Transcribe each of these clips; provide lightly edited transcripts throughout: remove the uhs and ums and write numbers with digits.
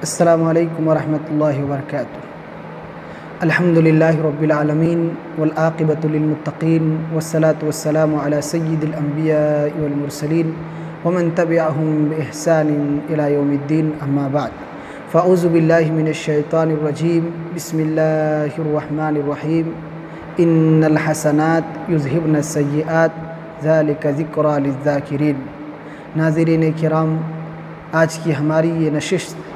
السلام علیکم ورحمۃ اللہ وبرکاتہ۔ الحمدللہ رب العالمین والعاقبۃ للمتقین والصلاة والسلام علی سید الانبیاء والمرسلین ومن تبعہم بإحسان الی یوم الدین، اما بعد فاعوذ باللہ من الشیطان الرجیم، بسم اللہ الرحمن الرحیم۔ ان الحسنات یذہبن السیئات ذالک ذکریٰ للذاکرین۔ ناظرین کرام، آج کی ہماری یہ نشست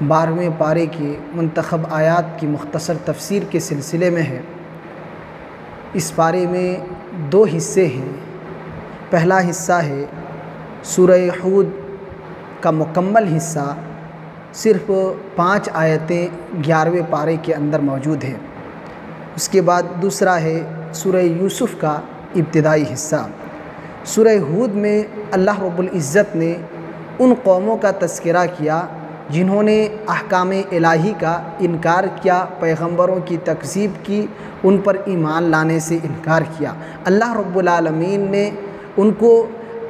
12ویں پارے کی منتخب آیات کی مختصر تفسیر کے سلسلے میں ہے۔ اس پارے میں 2 حصے ہیں۔ پہلا حصہ ہے سورہ ہود کا مکمل حصہ، صرف 5 آیتیں 11ویں پارے کے اندر موجود ہیں۔ اس کے بعد دوسرا ہے سورہ یوسف کا ابتدائی حصہ۔ سورہ ہود میں اللہ رب العزت نے ان قوموں کا تذکرہ کیا جنہوں نے احکام الہی کا انکار کیا، پیغمبروں کی تکذیب کی، ان پر ایمان لانے سے انکار کیا۔ اللہ رب العالمین نے ان کو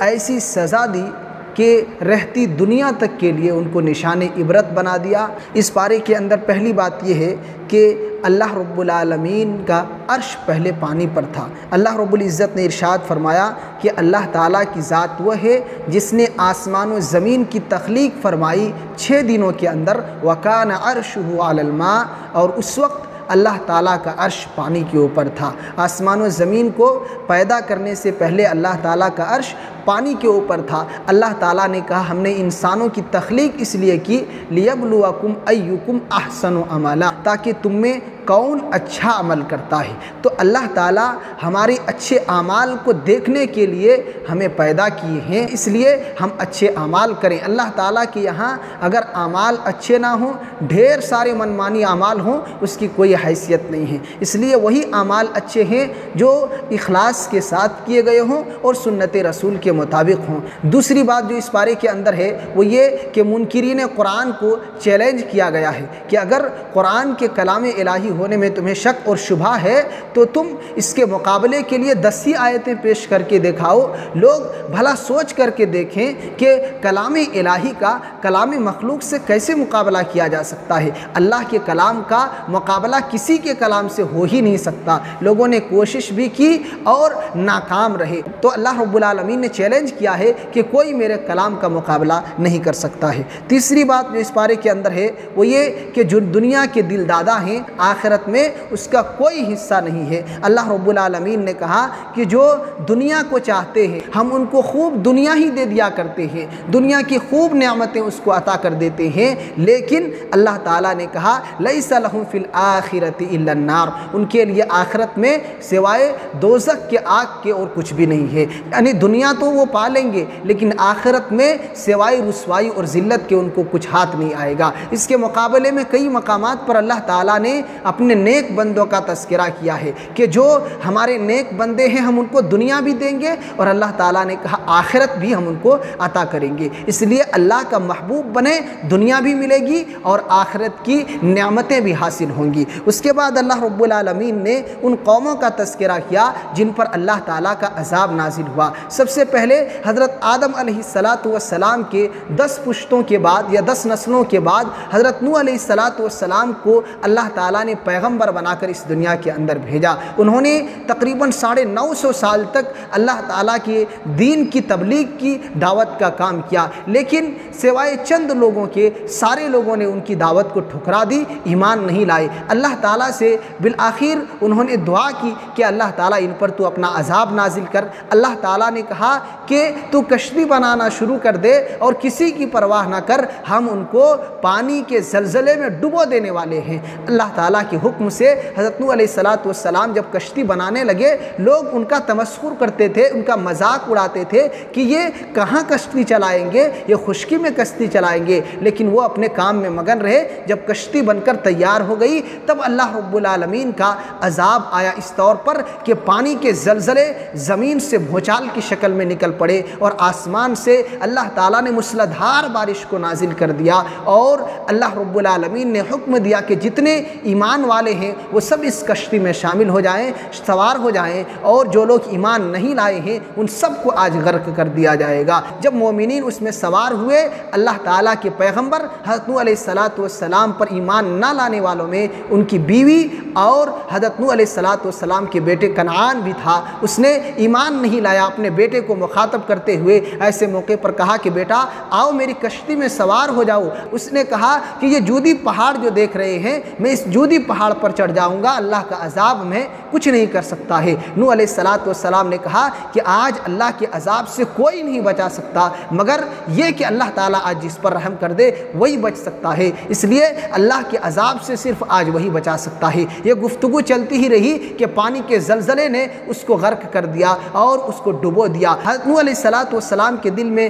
ایسی سزا دی کہ رہتی دنیا تک کے لیے ان کو نشان عبرت بنا دیا۔ اس پارے کے اندر پہلی بات یہ ہے کہ اللہ رب العالمین کا عرش پہلے پانی پر تھا۔ اللہ رب العزت نے ارشاد فرمایا کہ اللہ تعالیٰ کی ذات وہ ہے جس نے آسمان و زمین کی تخلیق فرمائی 6 دنوں کے اندر، وَكَانَ عَرْشُهُ عَلَى الْمَاءِ، اور اس وقت اللہ تعالیٰ کا عرش پانی کے اوپر تھا۔ آسمان و زمین کو پیدا کرنے سے پہلے اللہ تعالیٰ کا عرش پانی کے اوپر تھا۔ اللہ تعالیٰ نے کہا ہم نے انسانوں کی تخلیق اس لیے کی لِيَبْلُوَكُمْ أَيُّكُمْ أَحْسَنُ عَمَلًا، تاکہ تم میں کون اچھا عمل کرتا ہے۔ تو اللہ تعالیٰ ہمارے اچھے اعمال کو دیکھنے کے لیے ہمیں پیدا کیے ہیں، اس لیے ہم اچھے اعمال کریں۔ اللہ تعالیٰ کے یہاں اگر اعمال اچھے نہ ہوں، ڈھیر سارے منمانی اعمال ہوں، اس کی کوئی حیثیت نہیں ہے۔ اس لیے وہی اعمال اچھے ہیں جو اخلاص کے ساتھ کیے گئے ہوں اور سنت رسول کے مطابق ہوں۔ دوسری بات جو اس پارے کے اندر ہے وہ یہ کہ منکرین قرآن کو چیلنج کیا گیا ہے کہ اگر قرآن کے کلام الہی ہونے میں تمہیں شک اور شبہ ہے تو تم اس کے مقابلے کے لیے 10 ہی آیتیں پیش کر کے دکھاؤ۔ لوگ بھلا سوچ کر کے دیکھیں کہ کلام الہی کا کلام مخلوق سے کیسے مقابلہ کیا جا سکتا ہے۔ اللہ کے کلام کا مقابلہ کسی کے کلام سے ہو ہی نہیں سکتا۔ لوگوں نے کوشش بھی کی اور ناکام رہے۔ تو اللہ رب العالمین نے چیلنج کیا ہے کہ کوئی میرے کلام کا مقابلہ نہیں کر سکتا ہے۔ تیسری بات جو اس پارے کے اندر ہے وہ یہ کہ جو دنیا کے دل دادا ہیں، آخرت میں اس کا کوئی حصہ نہیں ہے۔ اللہ رب العالمین نے کہا کہ جو دنیا کو چاہتے ہیں ہم ان کو خوب دنیا ہی دے دیا کرتے ہیں، دنیا کی خوب نعمتیں اس کو عطا کر دیتے ہیں، لیکن اللہ تعالیٰ نے کہا لیس لہم فی الآخرۃ الا النار، ان کے لیے آخرت میں سوائے دوزخ کے آگ کے اور کچھ بھی نہیں ہے۔ یعنی دنیا تو وہ پالیں گے لیکن آخرت میں سوائے رسوائی اور ذلت کے ان کو کچھ ہاتھ نہیں آئے گا۔ اس کے مقابلے میں کئی مقامات پر اللہ تعالیٰ نے اپنے نیک بندوں کا تذکرہ کیا ہے کہ جو ہمارے نیک بندے ہیں ہم ان کو دنیا بھی دیں گے اور اللہ تعالیٰ نے کہا آخرت بھی ہم ان کو عطا کریں گے۔ اس لیے اللہ کا محبوب بنے، دنیا بھی ملے گی اور آخرت کی نعمتیں بھی حاصل ہوں گی۔ اس کے بعد اللہ رب العالمین نے ان قوموں کا تذکرہ کیا جن پر اللہ تعالیٰ کا عذاب نازل ہوا۔ سب سے پہلے حضرت آدم علیہ السلام کے 10 پشتوں کے بعد یا 10 نسلوں کے بعد حضرت نوح علیہ السلام کو اللہ تعالیٰ نے پیغمبر بنا کر اس دنیا کے اندر بھیجا۔ انہوں نے تقریباً 950 سال تک اللہ تعالیٰ کے دین کی تبلیغ کی، دعوت کا کام کیا، لیکن سوائے چند لوگوں کے سارے لوگوں نے ان کی دعوت کو ٹھکرا دی، ایمان نہیں لائے۔ اللہ تعالیٰ سے بالآخر انہوں نے دعا کی کہ اللہ تعالیٰ ان پر تو اپنا عذاب نازل کر۔ اللہ تعالیٰ نے کہا کہ تو کشتی بنانا شروع کر دے اور کسی کی پرواہ نہ کر، ہم ان کو پانی کے زلزلے میں ڈبو دینے والے ہیں۔ اللہ تعالیٰ کے حکم سے حضرت نوح علیہ السلام جب کشتی بنانے لگے، لوگ ان کا تمسخر کرتے تھے، ان کا مذاق اڑاتے تھے کہ یہ کہاں کشتی چلائیں گے، یہ خشکی میں کشتی چلائیں گے، لیکن وہ اپنے کام میں مگن رہے۔ جب کشتی بن کر تیار ہو گئی تب اللہ رب العالمین کا عذاب آیا اس طور پر کہ پانی کے زلزلے زمین سے بھوچال کی شکل میں نکل پڑے اور آسمان سے اللہ تعالیٰ نے مسلدھار بارش کو نازل کر دیا، اور اللہ رب العالمین نے حکم دیا کہ جتنے ایمان ایمان والے ہیں وہ سب اس کشتی میں شامل ہو جائیں، سوار ہو جائیں، اور جو لوگ ایمان نہیں لائے ہیں ان سب کو آج غرق کر دیا جائے گا۔ جب مومنین اس میں سوار ہوئے، اللہ تعالیٰ کے پیغمبر حضرت نوح علیہ السلام پر ایمان نہ لانے والوں میں ان کی بیوی اور حضرت نوح علیہ السلام کے بیٹے کنعان بھی تھا۔ اس نے ایمان نہیں لایا۔ اپنے بیٹے کو مخاطب کرتے ہوئے ایسے موقع پر کہا کہ بیٹا آؤ میری کشتی میں سوار ہو جاؤ۔ اس نے کہا کہ یہ جودی پہاڑ جو دیکھ رہے ہیں میں اس جودی پہاڑ پر چڑھ جاؤں گا، اللہ کا عذاب میں کچھ نہیں کر سکتا ہے۔ نوح علیہ السلام نے کہا کہ آج اللہ کے عذاب سے کوئی نہیں بچا سکتا مگر یہ کہ اللہ تعالیٰ آج جس پر رحم کر دے وہی بچ سکتا ہے، اس لیے اللہ کے عذاب سے صرف آج وہی بچا سکتا ہے۔ یہ گفتگو چلتی ہی رہی کہ پانی کے زلزلے نے اس کو غرق کر دیا اور اس کو ڈبو دیا۔ حضرت نوح علیہ السلام کے دل میں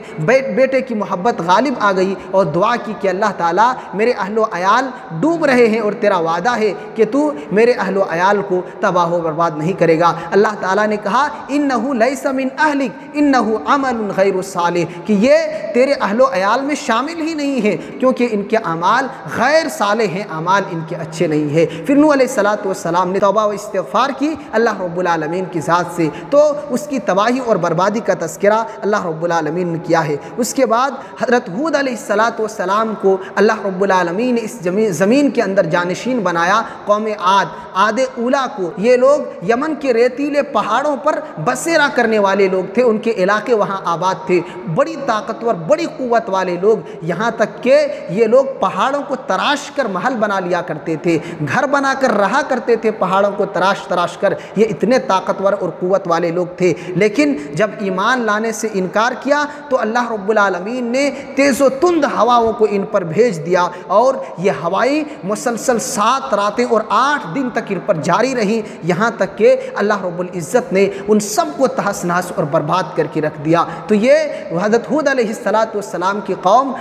بیٹے کی محبت غالب آ گئی اور دعا کی کہ اللہ تعالیٰ میرے اہل و عیال ڈوب رہے ہیں اور تیرا وعدہ ہے کہ تو میرے اہل و عیال کو تباہ و برباد نہیں کرے گا۔ اللہ تعالیٰ نے کہا انہ لیس من اہلک انہ عمل غیر صالح، کہ یہ تیرے اہل و عیال میں شامل ہی نہیں ہے کیونکہ ان کے اعمال غیر صالح ہیں، اعمال ان کے اچھے نہیں ہیں۔ پھر نوح علیہ السلام نے توبہ و استغفار کی اللہ رب العالمین کی ذات سے، تو اس کی تباہی اور بربادی کا تذکرہ اللہ رب العالمین نے کیا ہے۔ اس کے بعد حضرت ہود علیہ السلام کو اللہ رب العالمین نے اس زمین کے اندر جانشین بنایا۔ قوم عاد اولا کو، یہ لوگ یمن کے ریتیلے پہاڑوں پر بسیرا کرنے والے لوگ تھے، ان کے علاقے وہاں آباد تھے، بڑی طاقتور بڑی قوت والے لوگ، یہاں تک کہ یہ لوگ پہاڑوں کو تراش کر محل بنا لیا کرتے تھے، گھر بنا کر رہا کرتے تھے پہاڑوں کو تراش کر، یہ اتنے طاقتور اور قوت والے لوگ تھے۔ لیکن جب ایمان لانے سے انکار کیا تو اللہ رب العالمین نے تیز و تند ہواؤں کو ان پر بھیج دیا اور یہ ہوائیں مسلسل 7 راتیں اور 8 دن تک ان پر جاری رہیں، یہاں تک کہ اللہ رب العزت نے ان سب کو تہس نہس اور برباد کر کے رکھ دیا۔ تو یہ حضرت ہود علیہ السلام کی قوم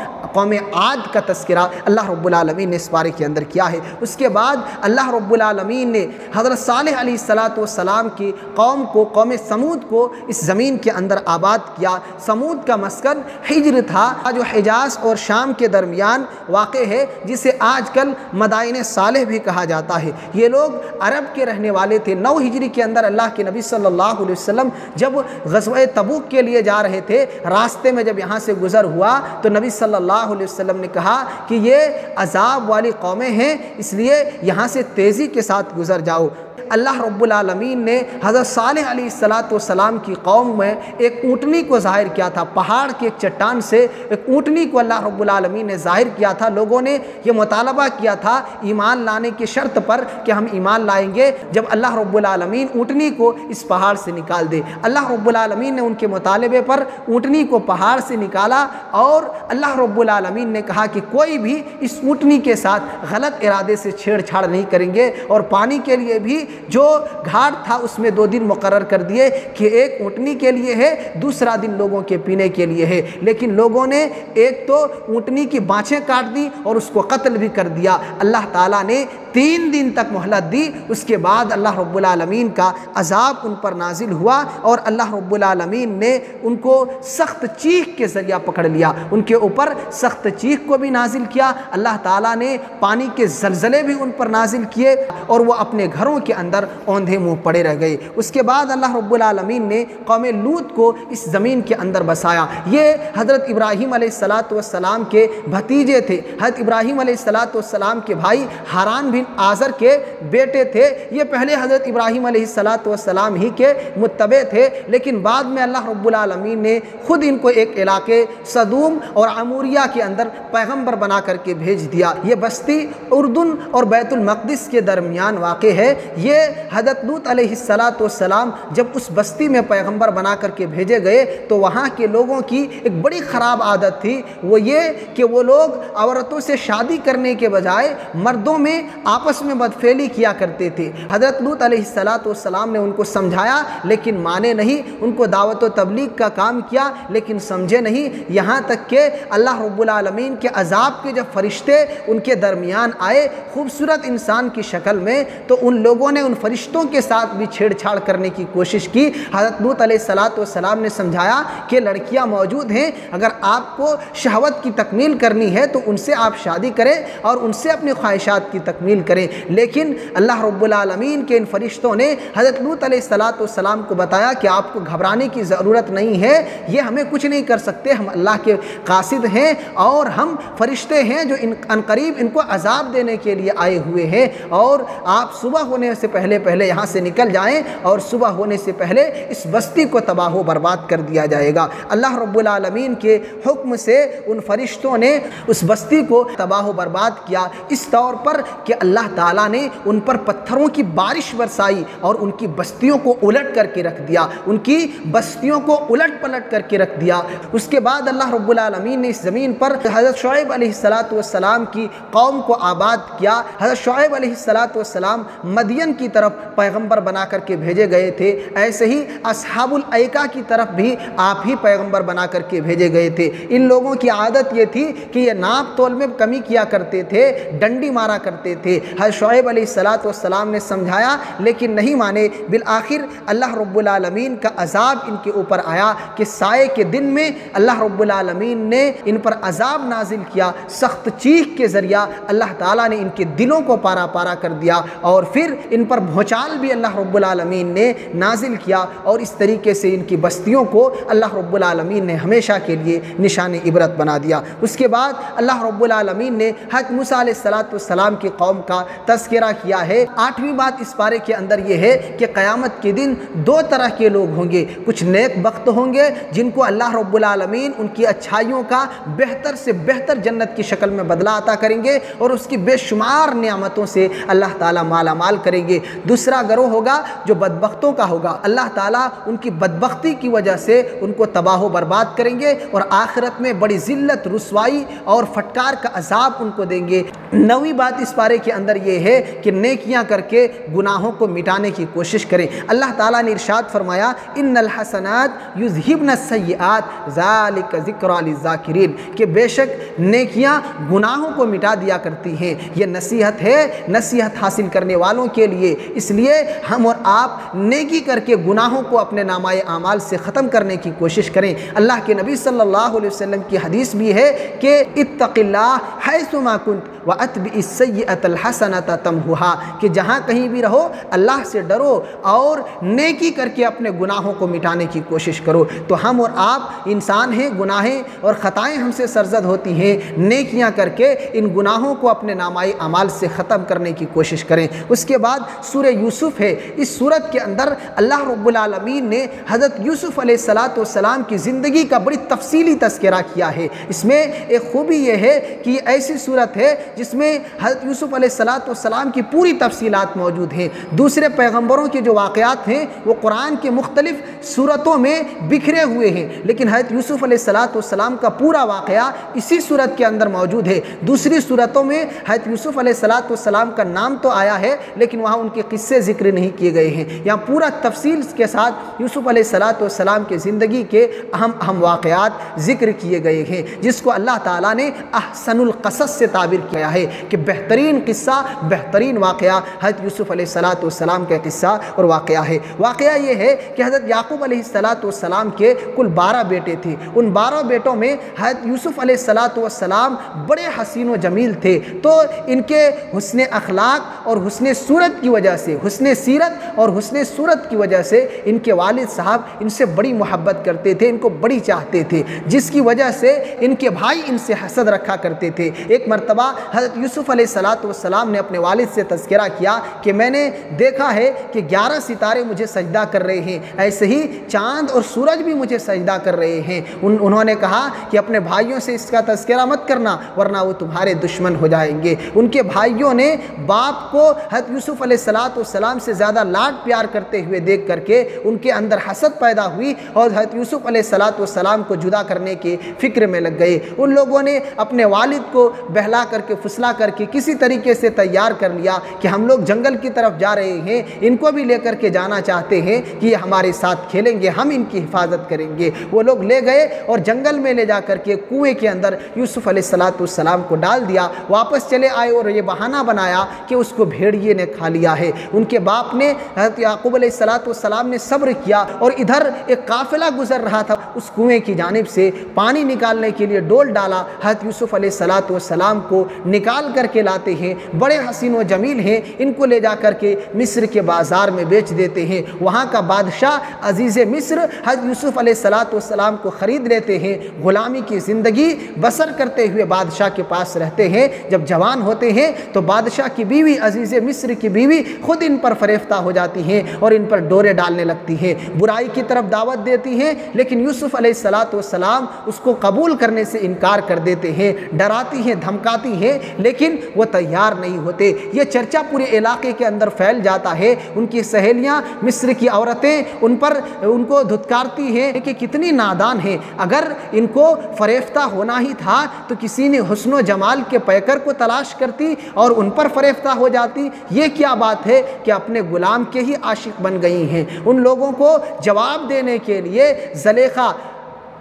عاد کا تذکرہ اللہ رب العالمین نے اس بارے کے اندر کیا ہے۔ اس کے بعد اللہ رب العالمین نے حضرت صالح علیہ السلام کی قوم کو، قوم سمود کو اس زمین کے اندر آباد کیا۔ سمود کا مسکن حجر تھا جو حجاز اور شام کے درمیان واقع ہے، جسے آج کل مدائن صالح بھی کہا جاتا ہے۔ یہ لوگ عرب کے رہنے والے تھے۔ 9 ہجری کے اندر اللہ کے نبی صلی اللہ علیہ وسلم جب غزوہ تبوک کے لیے جا رہے تھے، راستے میں جب یہاں سے گزر ہوا تو نبی صلی اللہ علیہ وسلم نے کہا کہ یہ عذاب والی قومیں ہیں، اس لیے یہاں سے تیزی کے ساتھ گزر جاؤ۔ اللہ رب العالمین نے حضرت صالح علیہ السلام کی قوم میں ایک اونٹنی کو ظاہر کیا تھا، پہاڑ کی ایک چٹان سے ایک اونٹنی کو اللہ رب العالمین نے ظاہر کیا تھا۔ لوگوں نے یہ مطالبہ کیا تھا ایمان لانے کی شرط پر کہ ہم ایمان لائیں گے جب اللہ رب العالمین اونٹنی کو اس پہاڑ سے نکال دے۔ اللہ رب العالمین نے ان کے مطالبے پر اونٹنی کو پہاڑ سے نکالا اور اللہ رب العالمین نے کہا کہ کوئی بھی اس اونٹنی کے ساتھ غلط ارادے سے چھیڑ چھاڑ نہیں کریں گے، اور پانی کے لیے بھی جو گھاٹ تھا اس میں 2 دن مقرر کر دیے کہ ایک اونٹنی کے لیے ہے، دوسرا دن لوگوں کے پینے کے لیے ہے۔ لیکن لوگوں نے ایک تو اونٹنی کی بانچیں کاٹ دی اور اس کو قتل بھی کر دیا۔ اللہ تعالیٰ نے 3 دن تک مہلت دی، اس کے بعد اللہ رب العالمین کا عذاب ان پر نازل ہوا اور اللہ رب العالمین نے ان کو سخت چیخ کے ذریعہ پکڑ لیا، ان کے اوپر سخت چیخ کو بھی نازل کیا۔ اللہ تعالیٰ نے پانی کے زلزلے بھی ان پر نازل کیے اور وہ اپنے گھروں کے اندر اوندھے منہ پڑے رہ گئے۔ اس کے بعد اللہ رب العالمین نے قوم لوط کو اس زمین کے اندر بسایا۔ یہ حضرت ابراہیم علیہ السلام کے بھتیجے تھے۔ حضرت ابراہیم علیہ السلام کے بھائی حاران بن آزر کے بیٹے تھے۔ یہ پہلے حضرت ابراہیم علیہ السلام ہی کے متبع تھے، لیکن بعد میں اللہ رب العالمین نے خود ان کو ایک علاقے صدوم اور عموریہ کے اندر پیغمبر بنا کر کے بھیج دیا۔ یہ بستی اردن اور بیت المقدس کے درمیان واقع ہے۔ یہ حضرت لوط علیہ السلام جب اس بستی میں پیغمبر بنا کر کے بھیجے گئے تو وہاں کے لوگوں کی ایک بڑی خراب عادت تھی، وہ یہ کہ وہ لوگ عورتوں سے شادی کرنے کے بجائے مردوں میں آپس میں بدفعلی کیا کرتے تھے۔ حضرت لوط علیہ السلام نے ان کو سمجھایا لیکن مانے نہیں، ان کو دعوت و تبلیغ کا کام کیا لیکن سمجھے نہیں، یہاں تک کہ اللہ رب العالمین کے عذاب کے جب فرشتے ان کے درمیان آئے خوبصورت انسان کی شکل میں تو ان لوگوں نے ان فرشتوں کے ساتھ بھی چھیڑ چھاڑ کرنے کی کوشش کی۔ حضرت لوط علیہ السلام نے سمجھایا کہ لڑکیاں موجود ہیں، اگر آپ کو شہوت کی تکمیل کرنی ہے تو ان سے آپ شادی کریں اور ان سے اپنی خواہشات کی تکمیل کریں۔ لیکن اللہ رب العالمین کے ان فرشتوں نے حضرت لوط علیہ السلام کو بتایا کہ آپ کو گھبرانے کی ضرورت نہیں ہے، یہ ہمیں کچھ نہیں کر سکتے، ہم اللہ کے قاصد ہیں اور ہم فرشتے ہیں جو ان قریب ان کو عذاب دینے کے لیے آئے ہوئے ہیں، اور آپ صبح ہونے سے پہلے یہاں سے نکل جائیں اور صبح ہونے سے پہلے اس بستی کو تباہ و برباد کر دیا جائے گا۔ اللہ رب العالمین کے حکم سے ان فرشتوں نے اس بستی کو تباہ و برباد کیا، اس طور پر کہ اللہ تعالیٰ نے ان پر پتھروں کی بارش برسائی اور ان کی بستیوں کو الٹ کر کے رکھ دیا، ان کی بستیوں کو الٹ پلٹ کر کے رکھ دیا۔ اس کے بعد اللہ رب العالمین نے اس زمین پر حضرت شعیب علیہ السلام کی قوم کو آباد کیا۔ حضرت شعیب علیہ السلام مدین کی طرف پیغمبر بنا کر کے بھیجے گئے تھے، ایسے ہی اصحاب الایکہ کی طرف بھی آپ ہی پیغمبر بنا کر کے بھیجے گئے تھے۔ ان لوگوں کی عادت یہ تھی کہ یہ ناپ تول میں کمی کیا کرتے تھے، ڈنڈی مارا کرتے تھے۔ حضرت شعیب علیہ السلام نے سمجھایا لیکن نہیں مانے۔ بالآخر اللہ رب العالمین کا عذاب ان کے اوپر آیا کہ سائے کے دن میں اللہ رب العالمین نے ان پر عذاب نازل کیا، سخت چیخ کے ذریعہ اللہ تعالیٰ نے ان کے دلوں کو پارا پارا کر دیا، اور پھر ان پر بھونچال بھی اللہ رب العالمین نے نازل کیا، اور اس طریقے سے ان کی بستیوں کو اللہ رب العالمین نے ہمیشہ کے لیے نشان عبرت بنا دیا۔ اس کے بعد اللہ رب العالمین نے حضرت موسیٰ علیہ السلام کی قوم کا تذکرہ کیا ہے۔ 8ویں بات اس پارے کے اندر یہ ہے کہ قیامت کے دن دو طرح کے لوگ ہوں گے، کچھ نیک بخت ہوں گے جن کو اللہ رب العالمین ان کی اچھائیوں کا بہتر سے بہتر جنت کی شکل میں بدلہ عطا کریں گے اور اس کی بے شمار نعمتوں سے اللہ تعالیٰ مالا مال کریں گے۔ دوسرا گروہ ہوگا جو بدبختوں کا ہوگا، اللہ تعالیٰ ان کی بدبختی کی وجہ سے ان کو تباہ و برباد کریں گے اور آخرت میں بڑی ذلت، رسوائی اور پھٹکار کا عذاب ان کو دیں گے۔ 9ویں بات اس پارے کے اندر یہ ہے کہ نیکیاں کر کے گناہوں کو مٹانے کی کوشش کریں۔ اللہ تعالیٰ نے ارشاد فرمایا ان الحسنات یذہبن السیئات ذالک ذکری للذاکرین، کہ بے شک نیکیاں گناہوں کو مٹا دیا کرتی ہیں۔ یہ نصیحت ہے نصیحت حاصل کرنے والوں کے لیے، اس لیے ہم اور آپ نیکی کر کے گناہوں کو اپنے نامہ اعمال سے ختم کرنے کی کوشش کریں۔ اللہ کے نبی صلی اللہ علیہ وسلم کی حدیث بھی ہے کہ اتق اللہ حیث ما کنت واتبع السیئۃ الحسنۃ تمحوها، کہ جہاں کہیں بھی رہو اللہ سے ڈرو اور نیکی کر کے اپنے گناہوں کو مٹانے کی کوشش کرو۔ تو ہم اور آپ انسان ہیں، گناہیں اور خطائیں ہم سے سرزد ہوتی ہیں، نیکیاں کر کے ان گناہوں کو اپنے نامہ اعمال سے ختم کرنے کی کوشش کریں۔ اس کے بعد سورہ یوسف ہے، اس سورت کے اندر اللہ رب العالمین نے حضرت یوسف علیہ السلام کی زندگی کا بڑی تفصیلی تذکرہ کیا ہے۔ اس میں ایک خوبی یہ ہے کہ یہ ایسی صورت ہے جس میں حضرت یوسف علیہ السلام کی پوری تفصیلات موجود ہیں۔ دوسرے پیغمبروں کے جو واقعات ہیں وہ قرآن کے مختلف صورتوں میں بکھرے ہوئے ہیں، لیکن حضرت یوسف علیہ السلام کا پورا واقعہ اسی صورت کے اندر موجود ہے۔ دوسری صورتوں میں حضرت یوسف علیہ السلام کا نام تو آیا ہے لیکن وہاں ان کے قصے ذکر نہیں کیے گئے ہیں۔ یہاں پورا تفصیل کے ساتھ یوسف علیہ السلام کے زندگی کے اہم واقعات ذکر کیے گئے ہیں، جس کو اللہ تعالیٰ نے احسن القصص سے تعبیر کیا ہے کہ بہترین قصہ، بہترین واقعہ حضرت یوسف علیہ السلام کا قصہ اور واقعہ ہے۔ واقعہ یہ ہے کہ حضرت یعقوب علیہ السلام کے کل 12 بیٹے تھے۔ ان 12 بیٹوں میں حضرت یوسف علیہ السلام بڑے حسین و جمیل تھے، تو ان کے حسن اخلاق اور حسن صورت کی وجہ سے، حسن سیرت اور حسن صورت کی وجہ سے ان کے والد صاحب ان سے بڑی محبت کرتے تھے، ان کو بڑی چاہتے تھے، جس کی وجہ سے ان کے بھائی ان سے حسد رکھا کرتے تھے۔ ایک مرتبہ حضرت یوسف علیہ السلام نے اپنے والد سے تذکرہ کیا کہ میں نے دیکھا ہے کہ 11 ستارے مجھے سجدہ کر رہے ہیں، ایسے ہی چاند اور سورج بھی مجھے سجدہ کر رہے ہیں۔ انہوں نے کہا کہ اپنے بھائیوں سے اس کا تذکرہ مت کرنا ورنہ وہ تمہارے دشمن ہو جائیں گے۔ ان کے بھائیوں نے باپ کو حضرت یوسف علیہ السلام سے زیادہ لاڈ پیار کرتے ہوئے دیکھ کر کے ان کے اندر حسد پیدا ہوئی اور حضرت یوسف علیہ السلام کو جدا کرنے کے فکر میں لگ گئے۔ ان لوگوں نے اپنے والد کو بہلا کر کے فسلا کر کے کسی طریقے سے تیار کر لیا کہ ہم لوگ جنگل کی طرف جا رہے ہیں، ان کو بھی لے کر کے جانا چاہتے ہیں کہ یہ ہمارے ساتھ کھیلیں گے، ہم ان کی حفاظت کریں گے۔ وہ لوگ لے گئے اور جنگل میں لے جا کر کے کنویں کے اندر یوسف علیہ السلام کو ڈال دیا۔ واپس چلے آئے اور یہ بہانہ بنایا کہ اس کو بھیڑیے نے کھا لیا ہے۔ ان کے باپ نے حضرت یعقوب علیہ السلام نے صبر کیا، اور ادھر ایک قافلہ گزر رہا تھا، اس کنویں کی جانب سے پانی نکالنے کے لیے ڈول ڈالا۔ حضرت یوسف علیہ السلام کو نکال کر کے لاتے ہیں، بڑے حسین و جمیل ہیں، ان کو لے جا کر کے مصر کے بازار میں بیچ دیتے ہیں۔ وہاں کا بادشاہ عزیز مصر حضرت یوسف علیہ السلام کو خرید لیتے ہیں، غلامی کی زندگی بسر کرتے ہوئے بادشاہ کے پاس رہتے ہیں۔ جب جوان ہوتے ہیں تو بادشاہ کی بیوی، عزیز مصر کی بیوی، خود ان پر فریفتہ ہو جاتی ہیں اور ان پر ڈورے ڈالنے لگتی ہیں، برائی کی طرف دعوت دیتی ہیں، لیکن یوسف علیہ السلام اس کو قبول کرنے سے انکار کر دیتے ہیں، ڈراتی ہیں، دھمکاتی ہیں، لیکن وہ تیار نہیں ہوتے۔ یہ چرچا پورے علاقے کے اندر پھیل جاتا ہے، ان کی سہیلیاں، مصر کی عورتیں ان کو دھتکارتی ہیں کہ کتنی نادان ہیں، اگر ان کو فریفتہ ہونا ہی تھا تو کسی نے حسن و جمال کے پیکر کو تلاش کرتی اور ان پر فریفتہ ہو جاتی۔ یہ کیا بات ہے کہ اپنے غلام کے ہی عاشق بن گئی ہیں۔ ان لوگوں کو جواب دینے کے لیے زلیخا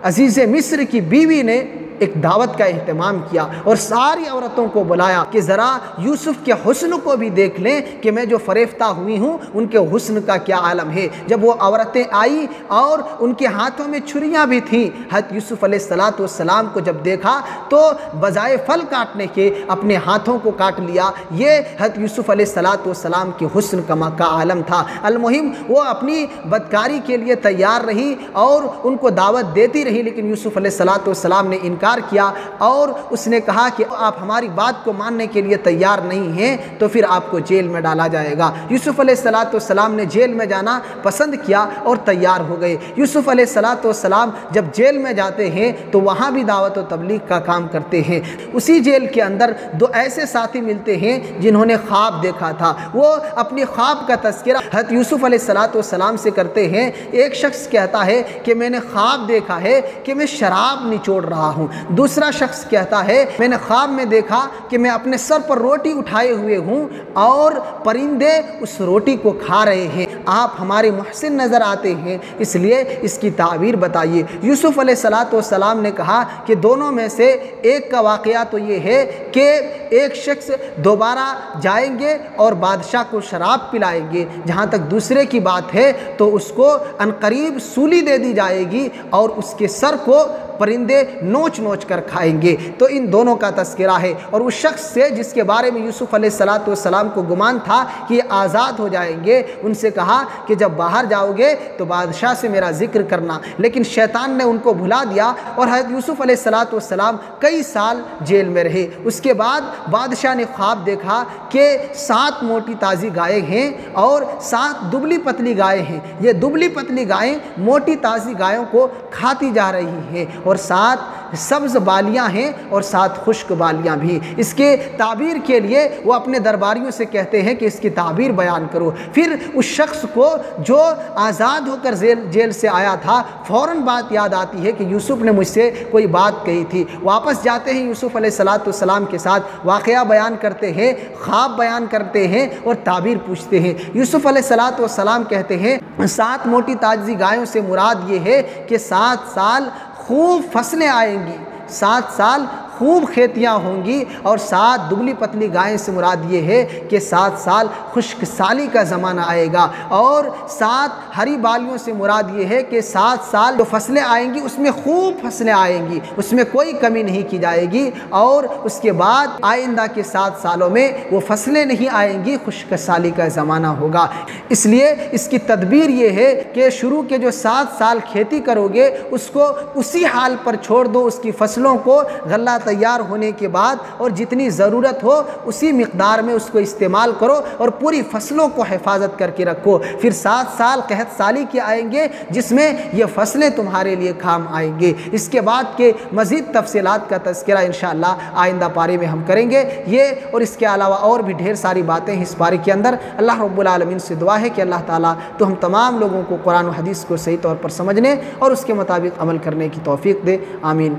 عزیز مصر کی بیوی نے ایک دعوت کا اہتمام کیا اور ساری عورتوں کو بلایا کہ ذرا یوسف کے حسن کو بھی دیکھ لیں کہ میں جو فریفتہ ہوئی ہوں ان کے حسن کا کیا عالم ہے۔ جب وہ عورتیں آئی اور ان کے ہاتھوں میں چھریاں بھی تھیں، حضرت یوسف علیہ السلام کو جب دیکھا تو بجائے پھل کاٹنے کے اپنے ہاتھوں کو کاٹ لیا۔ یہ حضرت یوسف علیہ السلام کے حسن کا عالم تھا۔ المہم وہ اپنی بدکاری کے لیے تیار رہی اور ان کو دعوت دیتی رہی، لیکن یوسف علیہ السلام نے انکار کیا اور اس نے کہا کہ آپ ہماری بات کو ماننے کے لیے تیار نہیں ہیں تو پھر آپ کو جیل میں ڈالا جائے گا۔ یوسف علیہ السلام نے جیل میں جانا پسند کیا اور تیار ہو گئے۔ یوسف علیہ السلام جب جیل میں جاتے ہیں تو وہاں بھی دعوت و تبلیغ کا کام کرتے ہیں۔ اسی جیل کے اندر دو ایسے ساتھی ملتے ہیں جنہوں نے خواب دیکھا تھا۔ وہ اپنی خواب کا تذکرہ حضرت یوسف علیہ السلام سے کرتے ہیں۔ ایک شخص کہتا ہے کہ میں نے خواب دیکھا ہے کہ میں شراب نچوڑ رہا ہوں۔ دوسرا شخص کہتا ہے میں نے خواب میں دیکھا کہ میں اپنے سر پر روٹی اٹھائے ہوئے ہوں اور پرندے اس روٹی کو کھا رہے ہیں، آپ ہمارے محسن نظر آتے ہیں، اس لیے اس کی تعبیر بتائیے۔ یوسف علیہ السلام نے کہا کہ دونوں میں سے ایک کا واقعہ تو یہ ہے کہ ایک شخص دوبارہ جائیں گے اور بادشاہ کو شراب پلائیں گے، جہاں تک دوسرے کی بات ہے تو اس کو عنقریب سولی دے دی جائے گی اور اس کے سر کو پرندے نوچ نوچ کر کھائیں گے۔ تو ان دونوں کا تذکرہ ہے، اور اس شخص سے جس کے بارے میں یوسف علیہ السلام کو گمان تھا کہ یہ آزاد ہو جائیں گے، ان سے کہا کہ جب باہر جاؤ گے تو بادشاہ سے میرا ذکر کرنا، لیکن شیطان نے ان کو بھلا دیا اور حضرت یوسف علیہ السلام کئی سال جیل میں رہے۔ اس کے بعد بادشاہ نے خواب دیکھا کہ 7 موٹی تازی گائیں ہیں اور 7 دبلی پتلی گائیں ہیں، یہ دبلی پتلی گائیں موٹی تازی گایوں کو کھاتی جا رہی ہیں، اور 7 سبز بالیاں ہیں اور 7 خشک بالیاں بھی۔ اس کے تعبیر کے لیے وہ اپنے درباریوں سے کہتے ہیں کہ اس کی تعبیر بیان کرو۔ پھر اس شخص کو جو آزاد ہو کر جیل سے آیا تھا فوراً بات یاد آتی ہے کہ یوسف نے مجھ سے کوئی بات کہی تھی۔ واپس جاتے ہیں یوسف علیہ السلام کے ساتھ، واقعہ بیان کرتے ہیں، خواب بیان کرتے ہیں اور تعبیر پوچھتے ہیں۔ یوسف علیہ السلام کہتے ہیں 7 موٹی تازی گایوں سے مراد یہ ہے کہ 7 سال خوب فصلیں آئیں گی، 7 سال خوب کھیتیاں ہوں گی، اور 7 دبلی پتلی گائیں سے مراد یہ ہے کہ 7 سال خشک سالی کا زمانہ آئے گا، اور 7 ہری بالیوں سے مراد یہ ہے کہ 7 سال جو فصلیں آئیں گی اس میں خوب فصلیں آئیں گی، اس میں کوئی کمی نہیں کی جائے گی، اور اس کے بعد آئندہ کے 7 سالوں میں وہ فصلیں نہیں آئیں گی، خشک سالی کا زمانہ ہوگا۔ اس لیے اس کی تدبیر یہ ہے کہ شروع کے جو 7 سال کھیتی کرو گے اس کو اسی حال پر چھوڑ دو، اس کی فصلوں کو غلہ تیار ہونے کے بعد اور جتنی ضرورت ہو اسی مقدار میں اس کو استعمال کرو اور پوری فصلوں کو حفاظت کر کے رکھو۔ پھر 7 سال قحط سالی کے آئیں گے جس میں یہ فصلیں تمہارے لیے کام آئیں گے۔ اس کے بعد کے مزید تفصیلات کا تذکرہ انشاءاللہ آئندہ پارے میں ہم کریں گے۔ یہ اور اس کے علاوہ اور بھی ڈھیر ساری باتیں اس پارے کے اندر۔ اللہ رب العالمین سے دعا ہے کہ اللہ تعالیٰ تو ہم تمام لوگوں کو قرآن و حدیث کو صحیح طور پر سمجھنے اور اس کے مطابق عمل کرنے کی توفیق دے، آمین۔